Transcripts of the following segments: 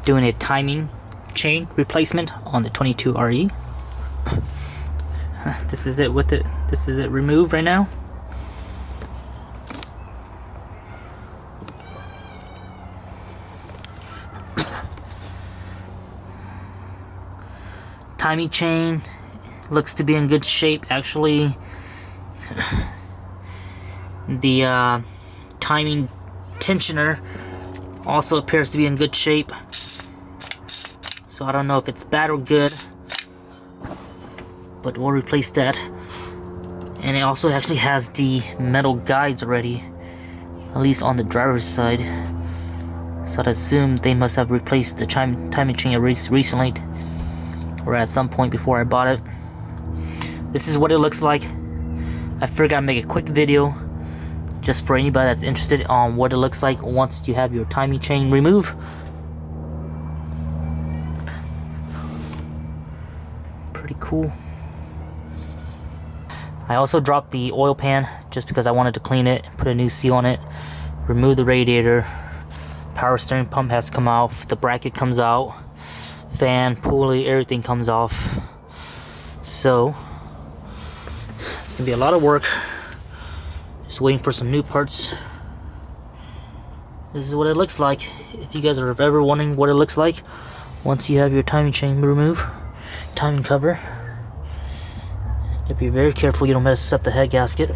doing a timing chain replacement on the 22RE. This is it with it. This is it removed right now. Timing chain looks to be in good shape. Actually, the timing tensioner also appears to be in good shape. So I don't know if it's bad or good, but we'll replace that. And it also actually has the metal guides already, at least on the driver's side. So I'd assume they must have replaced the timing chain recently, or at some point before I bought it. This is what it looks like. I figured I'd make a quick video just for anybody that's interested on what it looks like once you have your timing chain removed. Pretty cool. I also dropped the oil pan just because I wanted to clean it, put a new seal on it, remove the radiator. Power steering pump has come off, the bracket comes out, fan, pulley, everything comes off. So it's gonna be a lot of work. Just waiting for some new parts. This is what it looks like. If you guys are ever wondering what it looks like once you have your timing chain removed, timing cover, you have to be very careful you don't mess up the head gasket.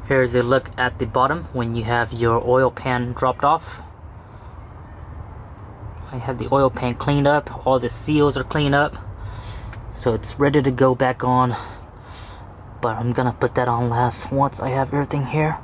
Here's a look at the bottom when you have your oil pan dropped off. I have the oil pan cleaned up, all the seals are cleaned up, so it's ready to go back on, but I'm gonna put that on last once I have everything here.